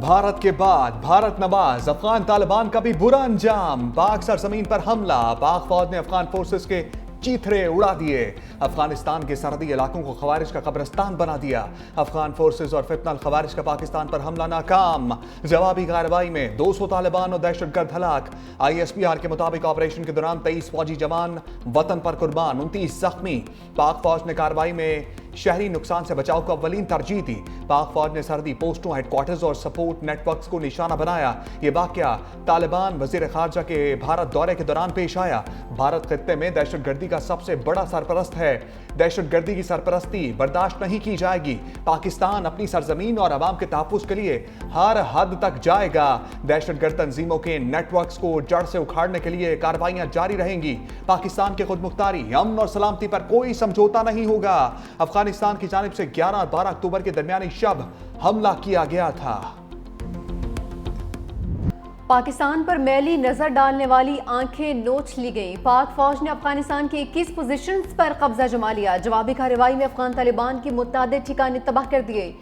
भारत के बाद भारत नवाज अफगान तालिबान का भी बुरा अंजाम। पाक सरजमीन पर हमला, पाक फौज ने अफगान फोर्सेस के चीथड़े उड़ा दिए। अफगानिस्तान के सरहदी इलाकों को खवारिज का कब्रिस्तान बना दिया। अफगान फोर्सेस और फितनल खवारिज का पाकिस्तान पर हमला नाकाम। जवाबी कार्रवाई में 200 तालिबान और दहशतगर्द हलाक। ISPR के मुताबिक ऑपरेशन के दौरान 23 फौजी जवान वतन पर कुर्बान, 29 जख्मी। पाक फौज ने कार्रवाई में शहरी नुकसान से बचाव को अव्वलीन तरजीह दी। पाक फौज ने सरहदी पोस्टों, हेडक्वार्टर्स और सपोर्ट नेटवर्क्स को निशाना बनाया। ये वाकया तालिबान वजीर खारजा के भारत दौरे के दौरान पेश आया। भारत खित्ते में दहशतगर्दी का सबसे बड़ा सरपरस्त है। दहशतगर्दी की सरपरस्ती बर्दाश्त नहीं की जाएगी। पाकिस्तान अपनी सरजमीन और अवाम के तहफ्फुज़ के लिए हर हद तक जाएगा। दहशतगर्द तंजीमों के नेटवर्क्स को जड़ से उखाड़ने के लिए कार्रवाइयां जारी रहेंगी। पाकिस्तान के खुद मुख्तारी, अमन और सलामती पर कोई समझौता नहीं होगा। अफगानिस्तान की जानिब से 11 और 12 अक्टूबर के दरमियानी शब हमला किया गया था। पाकिस्तान पर मैली नजर डालने वाली आंखें नोच ली गई। पाक फौज ने अफगानिस्तान के 21 पोजीशंस पर कब्जा जमा लिया। जवाबी कार्रवाई में अफगान तालिबान की मुतअद्दिद ठिकाने तबाह कर दिए।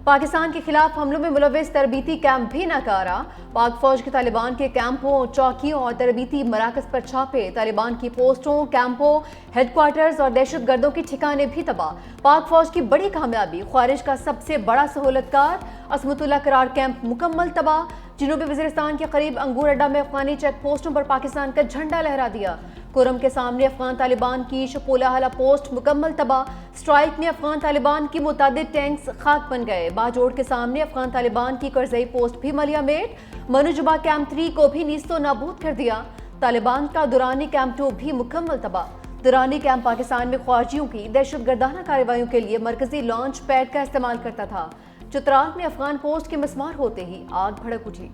पाकिस्तान के खिलाफ हमलों में मुलव्विस तरबीती कैंप भी नाकारा। पाक फौज के तालिबान के कैंपों, चौकियों और तरबीती मराकज पर छापे। तालिबान की पोस्टों, कैंपों, हेडक्वार्टर्स और दहशतगर्दों के ठिकाने भी तबाह। पाक फौज की बड़ी कामयाबी, ख्वारिज का सबसे बड़ा सहूलतकार असमतुल्ला करार कैंप मुकम्मल तबाह। जनूबी वज़ीरिस्तान के करीब अंगूर अड्डा में अफगानी चेक पोस्टों पर पाकिस्तान का झंडा लहरा दिया। कुरम के सामने अफगान तालिबान की शपोला हला पोस्ट मुकम्मल तबाह। स्ट्राइक में अफगान तालिबान की मुतअद्दिद टैंक्स खाक बन गए। बाजोड़ के सामने अफगान तालिबान की करजई पोस्ट भी मलिया मेट। मनुजबा कैंप 3 को भी नीस्तो नाबूद कर दिया। तालिबान का दुरानी कैंप 2 भी मुकम्मल तबाह। दुरानी कैंप पाकिस्तान में ख्वारिजियों की दहशतगर्दाना कार्रवाइयों के लिए मरकजी लॉन्च पैड का इस्तेमाल करता था। चित्राल में अफगान पोस्ट के मिसमार होते ही आग भड़क उठी।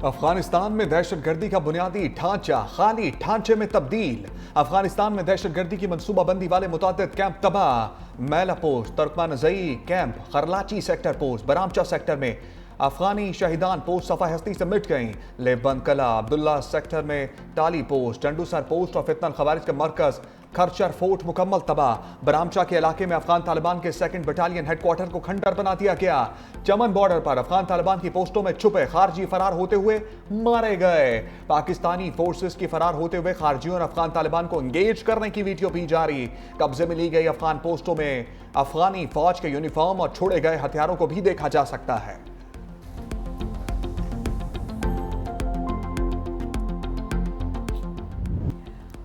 अफगानिस्तान में दहशतगर्दी का बुनियादी ढांचा खाली ढांचे में तब्दील। अफगानिस्तान में दहशतगर्दी की मंसूबाबंदी वाले मुतअद्दिद कैंप तबाह। Maila post, Turkmanzai camp, Kharlachi sector post, Baramcha sector में अफगानी शहीदान पोस्ट सफा हस्ती से मिट गईं। लेबन कला, अब्दुल्ला सेक्टर में टाली पोस्ट, टंडूसर पोस्ट और फितनल खवारिज का मरकज खरचर फोर्ट मुकम्मल तबाह। बरामचा के इलाके में अफगान तालिबान के 2nd बटालियन हेडक्वार्टर को खंडर बना दिया गया। चमन बॉर्डर पर अफगान तालिबान की पोस्टों में छुपे खारजी फरार होते हुए मारे गए। पाकिस्तानी फोर्सेस की फरार होते हुए खारजियों और अफगान तालिबान को एंगेज करने की वीडियो भी जारी। कब्जे में ली गई अफगान पोस्टों में अफगानी फौज के यूनिफॉर्म और छोड़े गए हथियारों को भी देखा जा सकता है।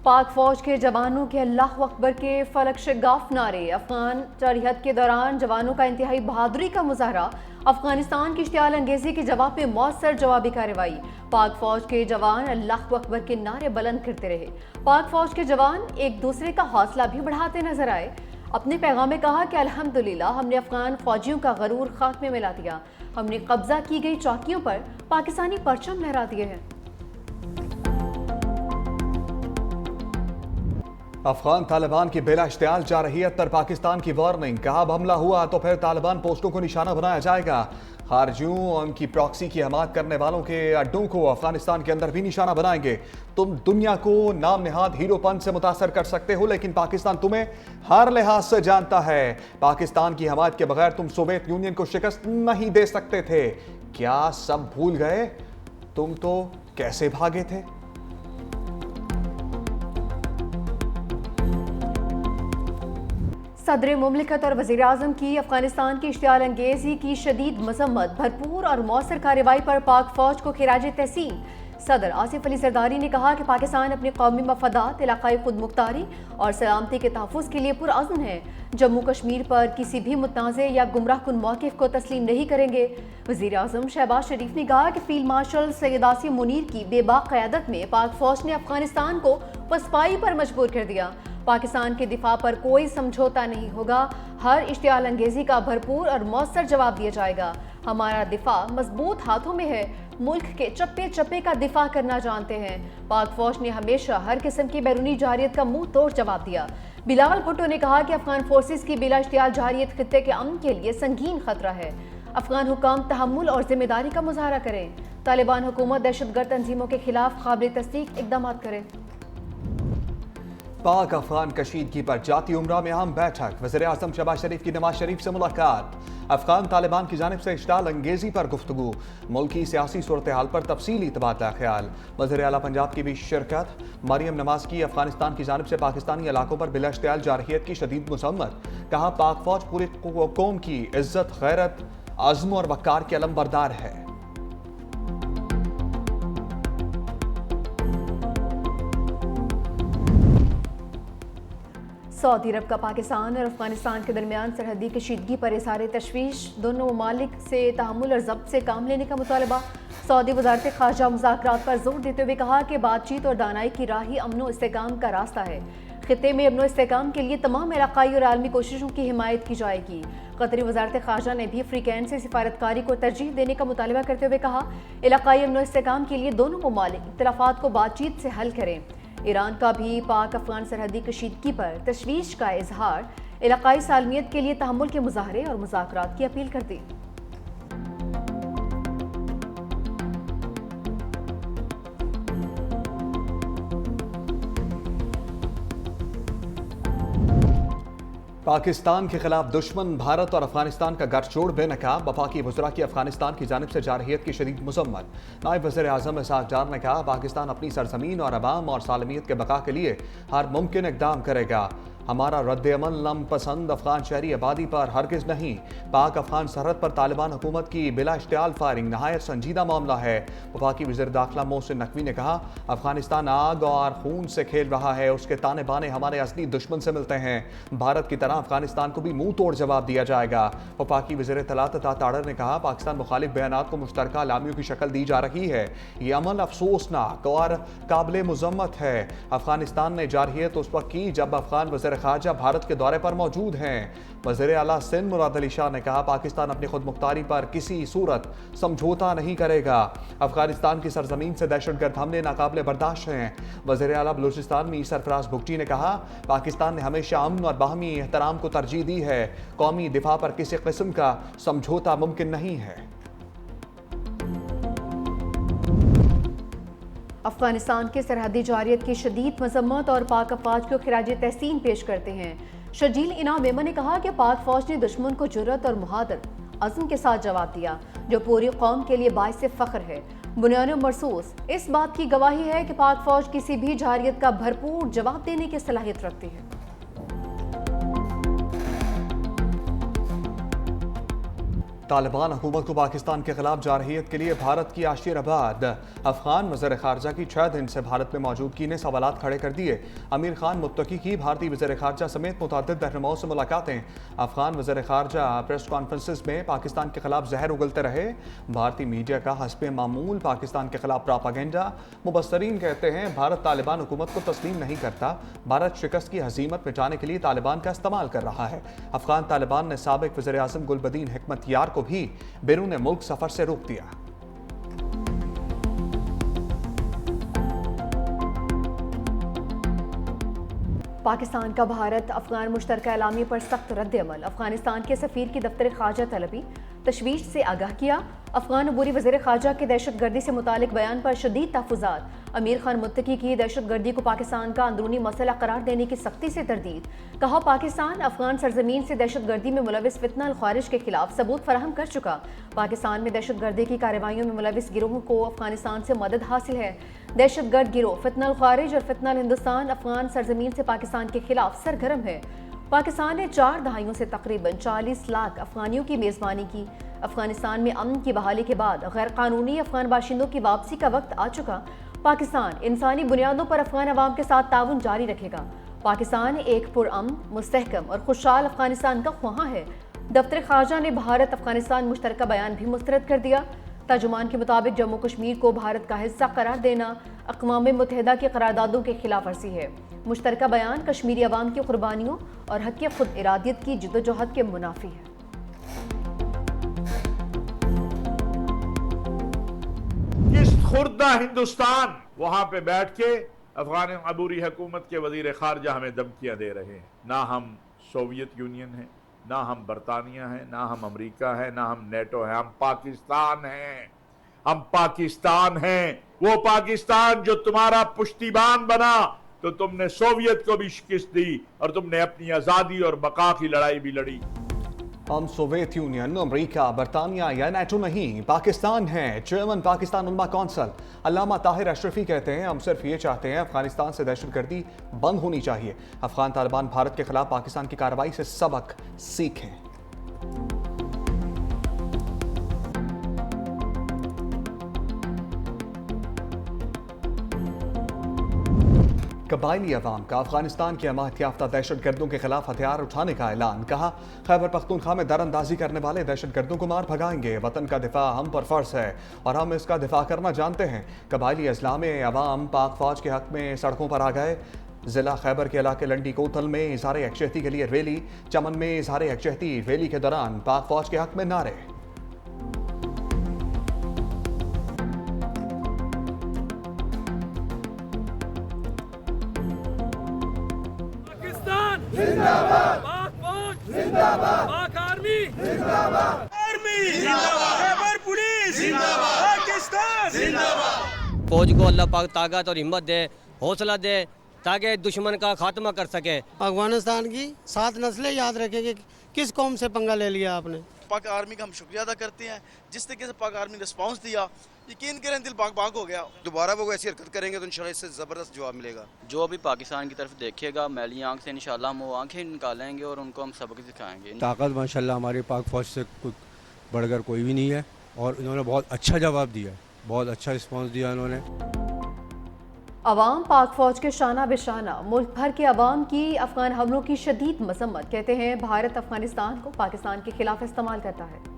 पाक फौज के जवानों के अल्लाह अकबर के फलक शगाफ नारे। अफगान जरहद के दौरान जवानों का इंतहाई बहादुरी का मुजाहरा। अफगानिस्तान की इश्तियाल अंगेजी के जवाब में मौसर जवाबी कार्रवाई। पाक फौज के जवान अल्लाह अकबर के नारे बुलंद करते रहे। पाक फौज के जवान एक दूसरे का हौसला भी बढ़ाते नजर आए। अपने पैगाम में कहा कि अल्हम्दुलिल्लाह हमने अफगान फौजियों का गरूर खाक में मिला दिया। हमने कब्जा की गई चौकियों पर पाकिस्तानी परचम लहरा दिए हैं। अफगान तालिबान की बेला इश्तियाल जारहियत पर पाकिस्तान की वार्निंग। कहा अब हमला हुआ तो फिर तालिबान पोस्टों को निशाना बनाया जाएगा। खारजियों और उनकी प्रॉक्सी की हमायत करने वालों के अड्डों को अफगानिस्तान के अंदर भी निशाना बनाएंगे। तुम दुनिया को नाम निहाद हीरोपन से मुतासर कर सकते हो, लेकिन पाकिस्तान तुम्हें हर लिहाज से जानता है। पाकिस्तान की हमायत के बगैर तुम सोवियत यूनियन को शिकस्त नहीं दे सकते थे। क्या सब भूल गए? तुम तो कैसे भागे थे? सदर मुमलिकत और वज़ीर आज़म की अफगानिस्तान की इश्तियाल अंगेजी की शदीद मजम्मत। भरपूर और मौसर कार्रवाई पर पाक फौज को खिराज तहसीन। सदर आसिफ अली जरदारी ने कहा कि पाकिस्तान अपने कौमी मफादात, इलाकाई खुद मुख्तारी और सलामती के तहफ़्फ़ुज़ के लिए पुरअज़्म है। जम्मू कश्मीर पर किसी भी मुतनाज़े या गुमराह कुन मौक़िफ़ को तस्लीम नहीं करेंगे। वज़ीर आज़म शहबाज शरीफ ने कहा कि फ़ील्ड मार्शल सैयद आसिम मुनीर की बेबाक क़यादत में पाक फ़ौज ने अफगानिस्तान को पसपाई पर मजबूर कर दिया। पाकिस्तान के दिफा पर कोई समझौता नहीं होगा। हर इश्तियाल अंगेजी का भरपूर और मौसर जवाब दिया जाएगा। हमारा दिफा मजबूत हाथों में है। मुल्क के चप्पे चप्पे का दिफा करना जानते हैं। पाक फौज ने हमेशा हर किस्म की बैरूनी जारियत का मुंह तोड़ जवाब दिया। बिलावल भुट्टो ने कहा कि अफगान फोर्सेस की बिला इश्तियाल जारियत खित्ते के अमन के लिए संगीन खतरा है। अफगान हुकाम तहम्मुल और जिम्मेदारी का मुजाहरा करें। तालिबान हुकूमत दहशतगर्द तंजीमों के खिलाफ काबिल तस्दीक इक़दाम करें। पाक अफगान कशीदगी पर जाती उमरा में अहम बैठक, वज़ीर आज़म शहबाज शरीफ की नवाज शरीफ से मुलाकात, अफगान तालिबान की जानिब से इश्ताल अंगेजी पर गुफ्तगू, मुल्की सियासी सूरत हाल पर तफसीली तबादला ख्याल, वज़ीर आला पंजाब की भी शिरकत। मरियम नवाज की अफगानिस्तान की जानिब से पाकिस्तानी इलाकों पर बिला इश्तियाल जारहियत की शदीद मज़म्मत, कहा पाक फौज पूरी कौम की इज्जत, गैरत, आज़म और वक़ार के अलम बरदार है। सऊदी अरब का पाकिस्तान और अफगानिस्तान के दरमियान सरहदी कशीदगी पर इज़हार तशवीश, दोनों ममालिक से तहम्मुल और ज़ब्त से काम लेने का मुतालबा। सऊदी वज़ारत ख़ारजा मुज़ाकरात पर जोर देते हुए कहा कि बातचीत और दानाई की राह ही अमन व इस्तेहकाम का रास्ता है। खित्ते में अमन व इस्तेहकाम के लिए तमाम इलाक़ाई और आलमी कोशिशों की हिमायत की जाएगी। कतरी वज़ारत ख़ारजा ने भी अफ्रीकैन से सिफारतकारी को तरजीह देने का मुतालबा करते हुए कहा, इलाक़ाई अमन व इस्तेहकाम के लिए दोनों ममालिक इख्तिलाफ़ात को बातचीत से हल करें। ईरान का भी पाक अफगान सरहदी कशीदगी पर तशवीश का इजहार, इलाक़ाई सालमियत के लिए तहम्मुल के मुज़ाहरे और मुज़ाकरात की अपील कर दी। पाकिस्तान के खिलाफ दुश्मन भारत और अफगानिस्तान का गठजोड़ बेनकाब, वफाकी वज़रा की अफगानिस्तान की जानिब से जारहियत की शदीद मज़म्मत। नायब वज़ीर आज़म इसहाक़ डार ने कहा, पाकिस्तान अपनी सरज़मीन और अवाम और सालमियत के बका के लिए हर मुमकिन इक़दाम करेगा। हमारा रद्द-ए-अमल नम पसंद अफगान शहरी आबादी पर हरगिज़ नहीं। पाक अफगान सरहद पर तालिबान हुकूमत की बिला इश्तियाल फायरिंग नहायत संजीदा मामला है। वफाकी वज़ीर दाखिला मोहसिन नकवी ने कहा, अफगानिस्तान आग और खून से खेल रहा है, उसके ताने बाने हमारे असली दुश्मन से मिलते हैं। भारत की तरह अफगानिस्तान को भी मुंह तोड़ जवाब दिया जाएगा। वफाकी वज़ीर इत्तलात ताड़र ने कहा, पाकिस्तान मुखालिफ बयानात को मुश्तरका लामियों की शक्ल दी जा रही है। ये अमल अफसोसनाक और काबिल मुज़म्मत है। अफगानिस्तान ने जारहियत उस वक्त की जब अफगान वज़ीर ख़ारजा भारत के दौरे पर मौजूद हैं। वज़ीर आला सिंध मुराद अली शाह ने कहा, पाकिस्तान अपनी खुद मुख्तारी पर किसी सूरत समझौता नहीं करेगा। अफगानिस्तान की सरजमीन से दहशतगर्द हमले नाकाबिले बर्दाश्त हैं। वज़ीर आला बलूचिस्तान में सरफराज भुगटी ने कहा, पाकिस्तान ने हमेशा अमन और बाहमी एहतराम को तरजीह दी है। कौमी दिफा पर किसी किस्म का समझौता मुमकिन नहीं है। अफगानिस्तान के सरहदी जारियत की शदीद मजम्मत और पाक अफवाज को खिराज तहसीन पेश करते हैं। शर्जील इनाम मेमन ने कहा कि पाक फौज ने दुश्मन को जुर्रत और मुहादर अज़्म के साथ जवाब दिया, जो पूरी कौम के लिए बाइस फ़ख्र है। बुनियाद महसूस इस बात की गवाही है कि पाक फौज किसी भी जारियत का भरपूर जवाब देने की सलाहियत रखती है। तालिबान हुकूमत को पाकिस्तान के खिलाफ जारहियत के लिए भारत की आशीर्वाद। अफगान वज़ीर ख़ारजा की 6 दिन से भारत में मौजूदगी ने सवालात खड़े कर दिए। अमीर खान मुत्तकी की भारतीय वज़ीर ख़ारजा समेत मुतअद्दिद रहनुमाओं से मुलाकातें। अफगान वज़ीर ख़ारजा प्रेस कॉन्फ्रेंसेस में पाकिस्तान के खिलाफ जहर उगलते रहे। भारतीय मीडिया का हस्बे मामूल पाकिस्तान के खिलाफ प्रापागेंडा। मुबस्सरीन कहते हैं, भारत तालिबान हुकूमत को तस्लीम नहीं करता। भारत शिकस्त की हज़ीमत मिटाने के लिए तालिबान का इस्तेमाल कर रहा है। अफगान तालिबान ने साबिक वज़ीर आज़म गुलबदीन हिकमतयार को भी बैरून मुल्क सफर से रोक दिया। पाकिस्तान का भारत अफगान मुश्तरका एलामी पर सख्त रद्द-ए-अमल। अफगानिस्तान के सफीर की दफ्तर ख़ारजा तलबी तशवीश से आगाह किया। अफगान अबूरी वज़ीर ख़ारजा के दहशतगर्दी से मुतालिक बयान पर शदीद तहफ़्फ़ुज़ात। अमीर खान मुत्तकी की दहशतगर्दी को पाकिस्तान का अंदरूनी मसला करार देने की सख्ती से तरदीद। कहा, पाकिस्तान अफगान सरजमीन से दहशतगर्दी में मुलविस फितना अल ख़वारिज के खिलाफ सबूत फराहम कर चुका। पाकिस्तान में दहशतगर्दी की कार्रवाइयों में मुलविस गिरोहों को अफगानिस्तान से मदद हासिल है। दहशतगर्द गिरोह फितना अल ख़वारिज और फितना अल हिंदुस्तान अफगान सरजमीन से पाकिस्तान के खिलाफ सरगर्म है। पाकिस्तान ने 4 दहाइयों से तकरीबन 40 लाख अफगानियों की मेज़बानी की। अफगानिस्तान में अमन की बहाली के बाद गैर कानूनी अफगान बाशिंदों की वापसी का वक्त आ चुका। पाकिस्तान इंसानी बुनियादों पर अफगान अवाम के साथ ताउन जारी रखेगा। पाकिस्तान एक पुरअमन, मुस्तहकम और खुशहाल अफगानिस्तान का ख्वाहां है। दफ्तर ख़ारजा ने भारत अफगानिस्तान मुश्तरका बयान भी मुस्तरद कर दिया। तर्जुमान के मुताबिक जम्मू कश्मीर को भारत का हिस्सा करार देना अक़वाम मुत्तहिदा की करारदादों के खिलाफ वर्जी है। मुश्तरका बयान कश्मीरी अवाम की कुर्बानियों और हक़ खुद इरादियत की जिद्दोजहद के मुनाफी है। किस खुर्दा हिंदुस्तान वहां पे बैठ के अफगान अबूरी हुकूमत के वजीर खारजा हमें धमकियां दे रहे हैं। ना हम सोवियत यूनियन है, ना हम बरतानिया है, ना हम अमेरिका है, ना हम नेटो है, हम पाकिस्तान हैं। हम पाकिस्तान हैं, वो पाकिस्तान जो तुम्हारा पुश्तीबान बना, तो तुमने सोवियत को भी शिकस्त दी और तुमने अपनी आज़ादी और बका की लड़ाई भी लड़ी। हम सोवियत यूनियन, अमेरिका, बरतानिया या नेटो नहीं, पाकिस्तान है। चेयरमैन पाकिस्तान उलमा कौंसिल अल्लामा ताहिर अशरफी कहते हैं, हम सिर्फ ये चाहते हैं अफगानिस्तान से दहशतगर्दी बंद होनी चाहिए। अफगान तालिबान भारत के खिलाफ पाकिस्तान की कार्रवाई से सबक सीखें। कबायली अवाम का अफगानिस्तान की अमाहत याफ्ता दहशतगर्दों के खिलाफ हथियार उठाने का ऐलान। कहा, खैबर पख्तूनख्वा में दरअंदाजी करने वाले दहशतगर्दों को मार भगाएंगे। वतन का दिफा हम पर फर्ज है और हम इसका दिफा करना जानते हैं। कबायली अजला में अवाम पाक फौज के हक में सड़कों पर आ गए। जिला खैबर के इलाके लंडी कोतल में इजहार यकजहती के लिए रैली, चमन में इजहार यकजहती, रैली के दौरान पाक फौज के हक में नारे। जिंदाबाद, पाक फौज जिंदाबाद, पाक आर्मी जिंदाबाद, आर्मी जिंदाबाद, खैबर पुलिस जिंदाबाद, पाकिस्तान जिंदाबाद। फौज को अल्लाह पाक ताकत और हिम्मत दे, हौसला दे ताकि दुश्मन का खात्मा कर सके। अफगानिस्तान की 7 नस्लें याद रखेंगे। किस कौम से पंगा ले लिया आपने? पाक आर्मी का हम शुक्रिया अदा करते हैं, जिस तरीके से पाक आर्मी ने रिस्पांस दिया, यकीन करें दिल बाग बाग हो गया। दोबारा वो ऐसी हरकत करेंगे तो इंशाल्लाह इससे ज़बरदस्त जवाब मिलेगा। जो भी पाकिस्तान की तरफ देखेगा मैली आंख से इंशाल्लाह हम वो आंखें निकालेंगे और उनको हम सबक सिखाएंगे। ताकत माशाल्लाह हमारे पाक फौज से बढ़कर कोई भी नहीं है और इन्होंने बहुत अच्छा जवाब दिया, बहुत अच्छा रिस्पांस दिया इन्होंने। अवाम पाक फौज के शाना बेशाना, मुल्क भर के अवाम की अफगान हमलों की शदीद मजम्मत। कहते हैं भारत अफगानिस्तान को पाकिस्तान के खिलाफ इस्तेमाल करता है।